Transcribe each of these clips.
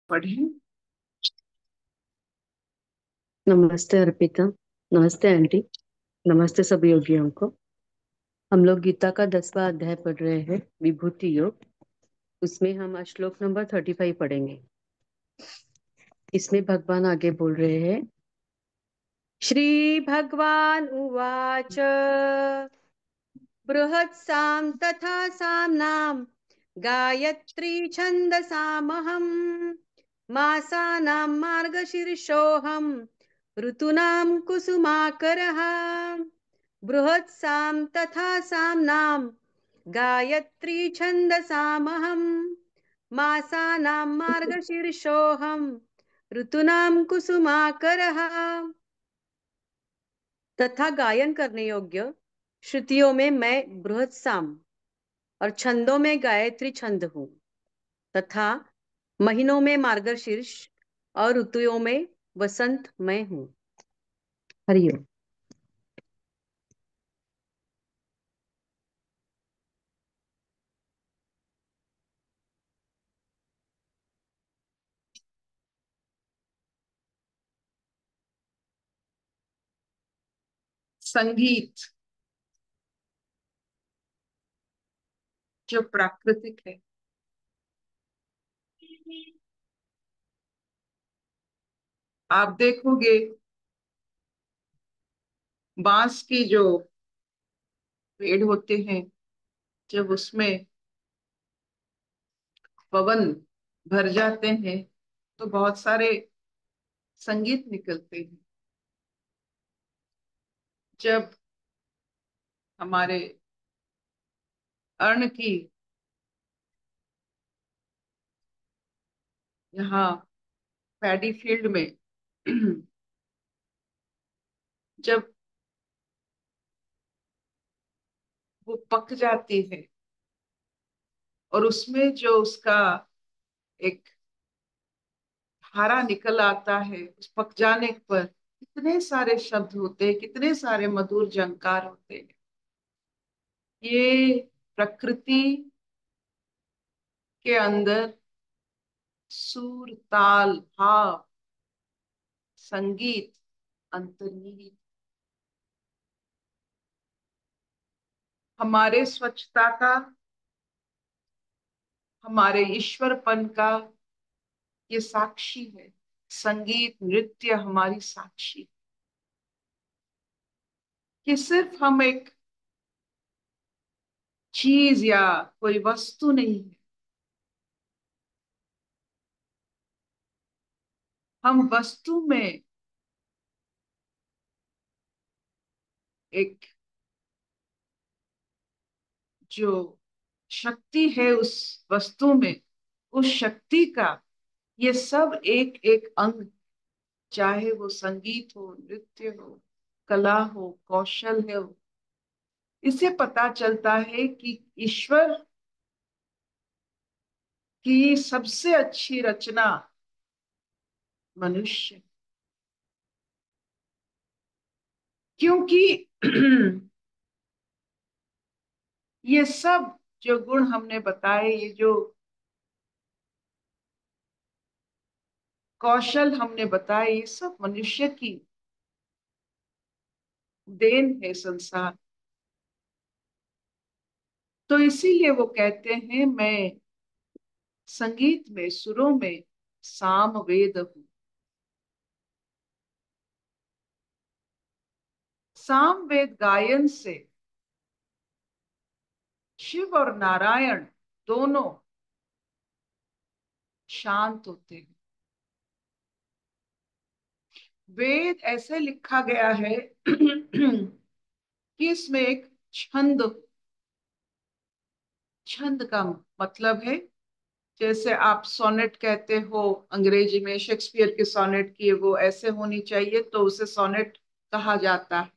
पढ़ें। नमस्ते अर्पिता। नमस्ते आंटी। नमस्ते सभी योगियों को। हम लोग गीता का 10वां अध्याय पढ़ रहे हैं, विभूति योग। उसमें हम आज श्लोक नंबर 35 पढ़ेंगे। इसमें भगवान आगे बोल रहे हैं। श्री भगवान उवाच बृहत्साम तथा सामनाम गायत्री छंदसामहम् मासानां मार्गशीर्षोऽहम् ऋतूनां कुसुमाकरः। बृहत्साम तथा सामनां गायत्री छन्दसामहम् मासानां मार्गशीर्षोऽहम् ऋतूनां कुसुमाकरः। तथा गायन करने योग्य श्रुतियों में मैं बृहत्साम और छंदों में गायत्री छंद हूँ, तथा महीनों में मार्गशीर्ष और ऋतुओं में वसंत मैं हूँ। हरिओम। संगीत जो प्राकृतिक है, आप देखोगे बांस की जो पेड़ होते हैं, जब उसमें पवन भर जाते हैं तो बहुत सारे संगीत निकलते हैं। जब हमारे अन्न की यहाँ पैडी फील्ड में जब वो पक जाती है और उसमें जो उसका एक धारा निकल आता है, उस पक जाने पर कितने सारे शब्द होते हैं, कितने सारे मधुर झंकार होते हैं। ये प्रकृति के अंदर सुर, ताल, भाव, संगीत अंतर्निहित। हमारे स्वच्छता का, हमारे ईश्वरपन का ये साक्षी है। संगीत नृत्य हमारी साक्षी, कि सिर्फ हम एक चीज या कोई वस्तु नहीं है, हम वस्तु में एक जो शक्ति है उस वस्तु में, उस शक्ति का ये सब एक एक अंग, चाहे वो संगीत हो, नृत्य हो, कला हो, कौशल हो, इससे पता चलता है कि ईश्वर की सबसे अच्छी रचना मनुष्य। क्योंकि ये सब जो गुण हमने बताए, ये जो कौशल हमने बताए, ये सब मनुष्य की देन है संसार। तो इसीलिए वो कहते हैं, मैं संगीत में, सुरों में साम वेद हूं। साम वेद गायन से शिव और नारायण दोनों शांत होते हैं। वेद ऐसे लिखा गया है कि इसमें एक छंद, छंद का मतलब है, जैसे आप सोनेट कहते हो अंग्रेजी में, शेक्सपियर के सोनेट की वो ऐसे होनी चाहिए तो उसे सोनेट कहा जाता है।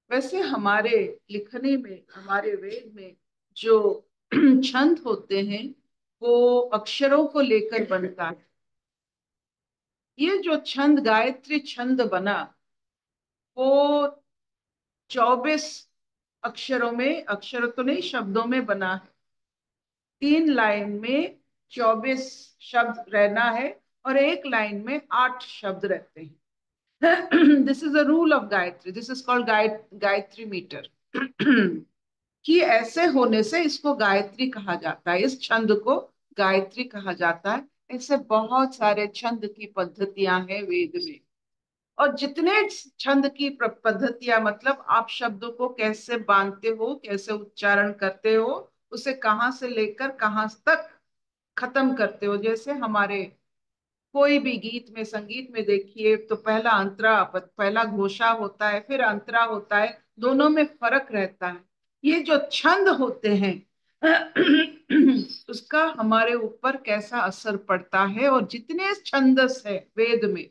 वैसे हमारे लिखने में, हमारे वेद में जो छंद होते हैं, वो अक्षरों को लेकर बनता है। ये जो छंद, गायत्री छंद बना, वो 24 अक्षरों में, अक्षर तो नहीं शब्दों में बना है। 3 लाइन में 24 शब्द रहना है, और एक लाइन में 8 शब्द रहते हैं। This is a rule of Gayatri, this is called Gayatri metre. कि ऐसे होने से इसको गायत्री कहा जाता है, इस छंद को गायत्री कहा जाता है। ऐसे बहुत सारे छंद की पद्धतियां हैं वेद में। और जितने छंद की पद्धतियां, मतलब आप शब्दों को कैसे बांधते हो, कैसे उच्चारण करते हो, उसे कहाँ से लेकर कहाँ तक खत्म करते हो। जैसे हमारे कोई भी गीत में, संगीत में देखिए तो पहला अंतरा, पहला घोषा होता है, फिर अंतरा होता है, दोनों में फर्क रहता है। ये जो छंद होते हैं उसका हमारे ऊपर कैसा असर पड़ता है। और जितने छंदस है वेद में,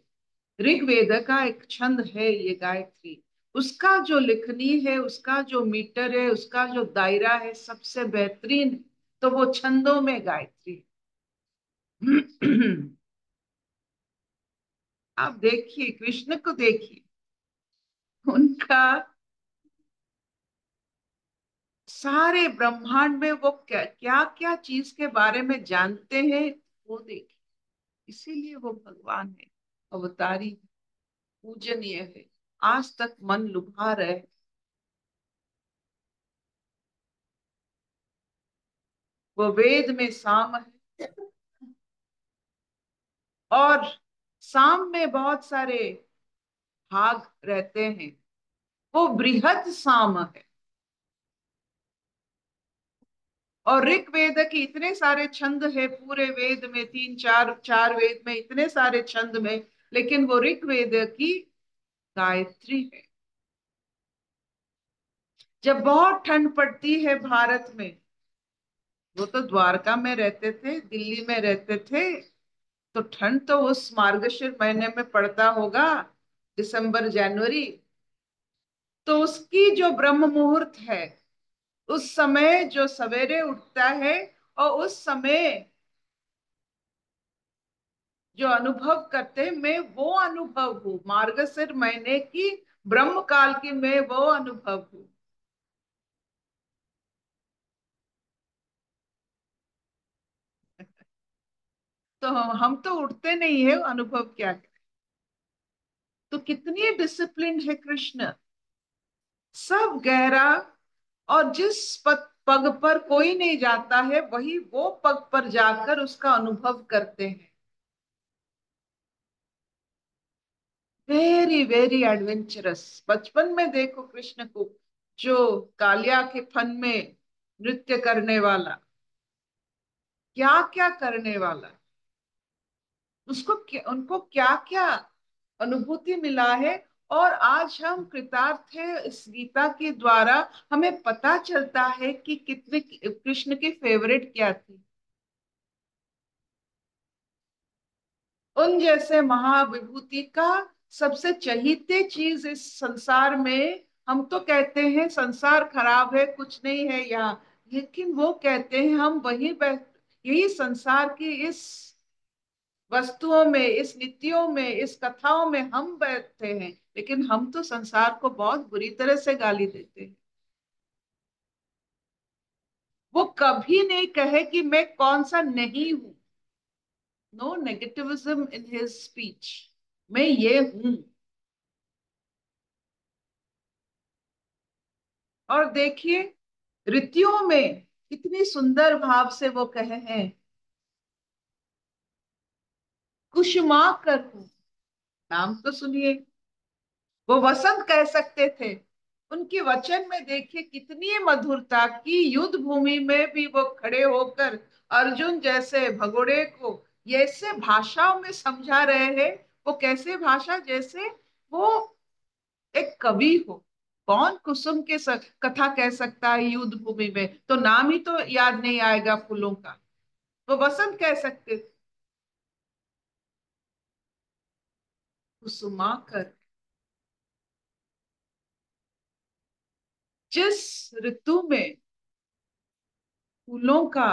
ऋग्वेद का एक छंद है ये गायत्री, उसका जो लिखनी है, उसका जो मीटर है, उसका जो दायरा है, सबसे बेहतरीन, तो वो छंदों में गायत्री। आप देखिए, कृष्ण को देखिए, उनका सारे ब्रह्मांड में वो क्या क्या क्या चीज के बारे में जानते हैं, वो देखिए। इसीलिए वो भगवान है, अवतारी है, पूजनीय है, आज तक मन लुभा रहे। वो वेद में साम है, और साम में बहुत सारे भाग रहते हैं, वो बृहद साम है। और ऋग्वेद के इतने सारे छंद है पूरे वेद में, तीन चार चार वेद में इतने सारे छंद में, लेकिन वो ऋग्वेद की गायत्री है। जब बहुत ठंड पड़ती है भारत में, वो तो द्वारका में रहते थे, दिल्ली में रहते थे, तो ठंड तो उस मार्गशीर महीने में पड़ता होगा, दिसंबर जनवरी। तो उसकी जो ब्रह्म मुहूर्त है, उस समय जो सवेरे उठता है, और उस समय जो अनुभव करते हैं, मैं वो अनुभव हूँ, मार्गशीर महीने की ब्रह्म काल की मैं वो अनुभव हूँ। तो हम तो उठते नहीं है, अनुभव क्या करें। तो कितनी डिसिप्लिन है कृष्ण, सब गहरा। और जिस पग पर कोई नहीं जाता है, वही वो पग पर जाकर उसका अनुभव करते हैं। Very very adventurous. बचपन में देखो कृष्ण को, जो कालिया के फन में नृत्य करने वाला, क्या क्या करने वाला, उसको उनको क्या क्या अनुभूति मिला है। और आज हम कृतार्थ है इस गीता के द्वारा, हमें पता चलता है कि कितने कृष्ण की फेवरेट क्या थी। उन जैसे महाविभूति का सबसे चहीते चीज इस संसार में, हम तो कहते हैं संसार खराब है, कुछ नहीं है यहाँ, लेकिन वो कहते हैं हम वही यही संसार की इस वस्तुओं में, इस नीतियों में, इस कथाओं में हम बैठते हैं, लेकिन हम तो संसार को बहुत बुरी तरह से गाली देते हैं। वो कभी नहीं कहे कि मैं कौन सा नहीं हूं। No negativism in his speech. मैं ये हूं। और देखिए ऋतुओं में कितनी सुंदर भाव से वो कहे हैं, कुसुमा कर हूं। नाम तो सुनिए, वो वसंत कह सकते थे। उनकी वचन में देखिए कितनी मधुरता की, युद्ध भूमि में भी वो खड़े होकर अर्जुन जैसे भगोड़े को ऐसे भाषाओं में समझा रहे हैं। वो कैसे भाषा, जैसे वो एक कवि हो। कौन कुसुम के कथा कह सकता है युद्ध भूमि में, तो नाम ही तो याद नहीं आएगा फूलों का। वो वसंत कह सकते थे, कुसुमाकर। जिस ऋतु में फूलों का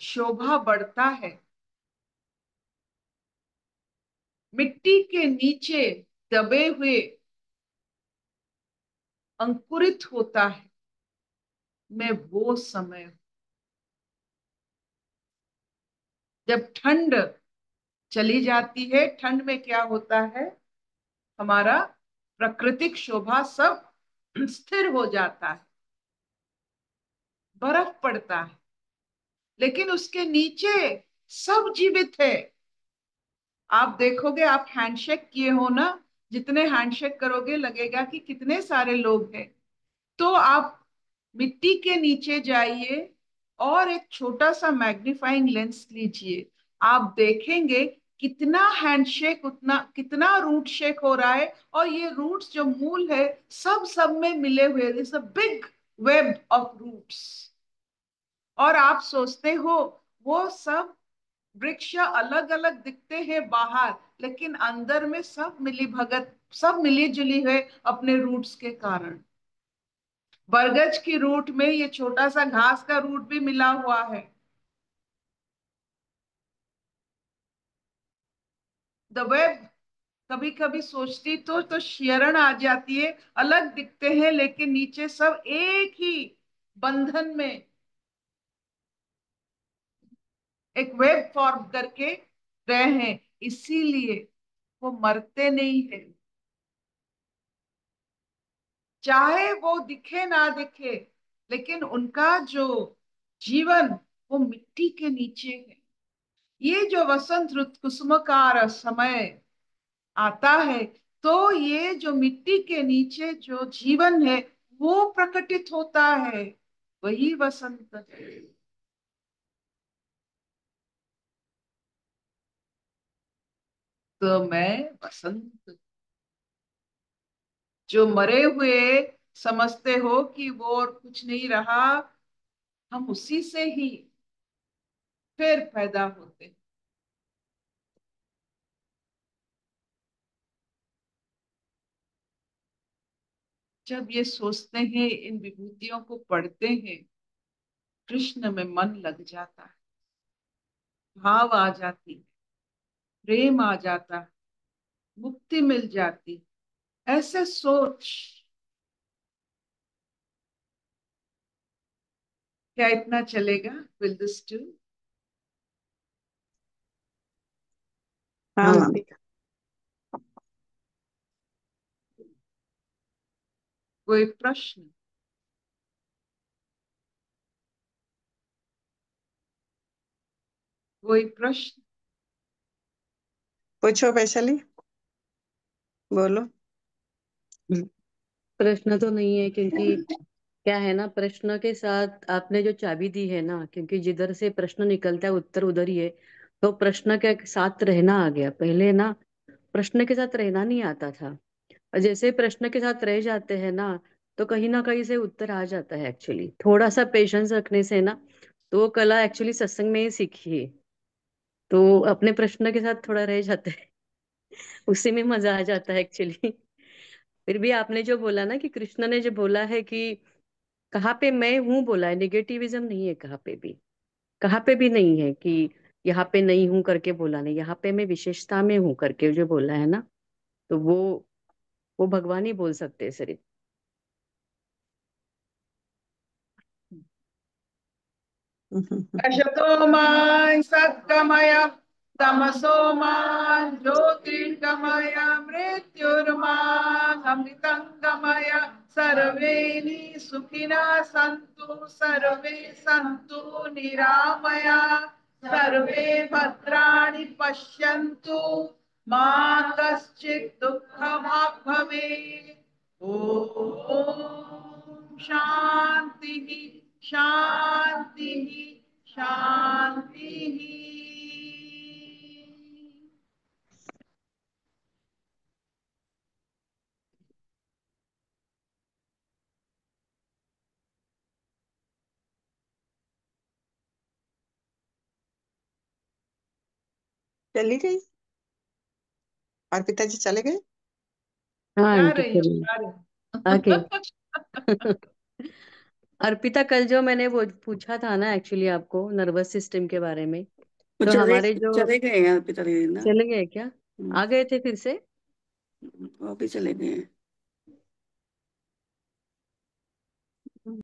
शोभा बढ़ता है, मिट्टी के नीचे दबे हुए अंकुरित होता है, मैं वो समय हूं। जब ठंड चली जाती है, ठंड में क्या होता है, हमारा प्राकृतिक शोभा सब स्थिर हो जाता है, बर्फ पड़ता है, लेकिन उसके नीचे सब जीवित है। आप देखोगे, आप हैंडशेक किए हो ना, जितने हैंडशेक करोगे लगेगा कि कितने सारे लोग हैं। तो आप मिट्टी के नीचे जाइए और एक छोटा सा मैग्नीफाइंग लेंस लीजिए, आप देखेंगे कितना हैंडशेक, उतना कितना रूट शेक हो रहा है। और ये रूट्स जो मूल है, सब सब में मिले हुए, this a big web of roots. और आप सोचते हो वो सब वृक्ष अलग अलग दिखते हैं बाहर, लेकिन अंदर में सब मिली भगत, सब मिली जुली है अपने रूट्स के कारण। बरगद की रूट में ये छोटा सा घास का रूट भी मिला हुआ है। द वेब, कभी कभी सोचती तो शियरण आ जाती है, अलग दिखते हैं लेकिन नीचे सब एक ही बंधन में एक वेब फॉर्म करके रहे हैं, इसीलिए वो मरते नहीं है। चाहे वो दिखे ना दिखे, लेकिन उनका जो जीवन वो मिट्टी के नीचे है। ये जो वसंत ऋतु कुसुमकार समय आता है, तो ये जो मिट्टी के नीचे जो जीवन है वो प्रकटित होता है, वही वसंत है। तो मैं वसंत, जो मरे हुए समझते हो कि वो और कुछ नहीं रहा, हम उसी से ही फिर पैदा होते हैं। जब ये सोचते हैं, इन विभूतियों को पढ़ते हैं, कृष्ण में मन लग जाता है, भाव आ जाती है, प्रेम आ जाता है, मुक्ति मिल जाती। ऐसे सोच, क्या इतना चलेगा? Will this do? हाँ हाँ मैम। बेटा। कोई प्रश्न? कोई प्रश्न? पूछो वैशाली, बोलो। प्रश्न तो नहीं है, क्योंकि क्या है ना, प्रश्न के साथ आपने जो चाबी दी है ना, क्योंकि जिधर से प्रश्न निकलता है उत्तर उधर ही है। तो प्रश्न के साथ रहना आ गया, पहले ना प्रश्न के साथ रहना नहीं आता था। और जैसे प्रश्न के साथ रह जाते हैं ना, तो कहीं ना कहीं से उत्तर आ जाता है। एक्चुअली थोड़ा सा पेशेंस रखने से ना, तो वो कला एक्चुअली सत्संग में ही सीखी है। तो अपने प्रश्न के साथ थोड़ा रह जाते हैं, उसी में मजा आ जाता है एक्चुअली। फिर भी आपने जो बोला ना कि कृष्ण ने जो बोला है कि कहाँ पे मैं हूँ बोला है, निगेटिविज्म नहीं है कहाँ पे भी। कहाँ पे भी नहीं है कि यहाँ पे नहीं हूँ करके बोला नहीं, यहाँ पे मैं विशेषता में हूँ करके जो बोला है ना, तो वो भगवान ही बोल सकते हैं सिर्फ। असतो मां सद्गमय, तमसो मां ज्योतिर्गमय, मृत्युर्मां अमृतंगमय। सर्वे सुखिनः सन्तु, सर्वे सन्तु निरामया, सर्वे भद्राणि पश्यन्तु, मा कश्चित् दुःखभाग् भवेत्। ओम शांति, शांति, शांति। चली गई और पिताजी चले गए। हाँ जा आंटी रही हूँ, चलिए जा रही आगे। हूँ। अर्पिता, कल जो मैंने वो पूछा था ना एक्चुअली आपको नर्वस सिस्टम के बारे में, वो तो चले हमारे जो चले गए हैं पिताजी ना। चले गए क्या? हम्म, आ गए थे फिर से? वो भी चले गए हैं।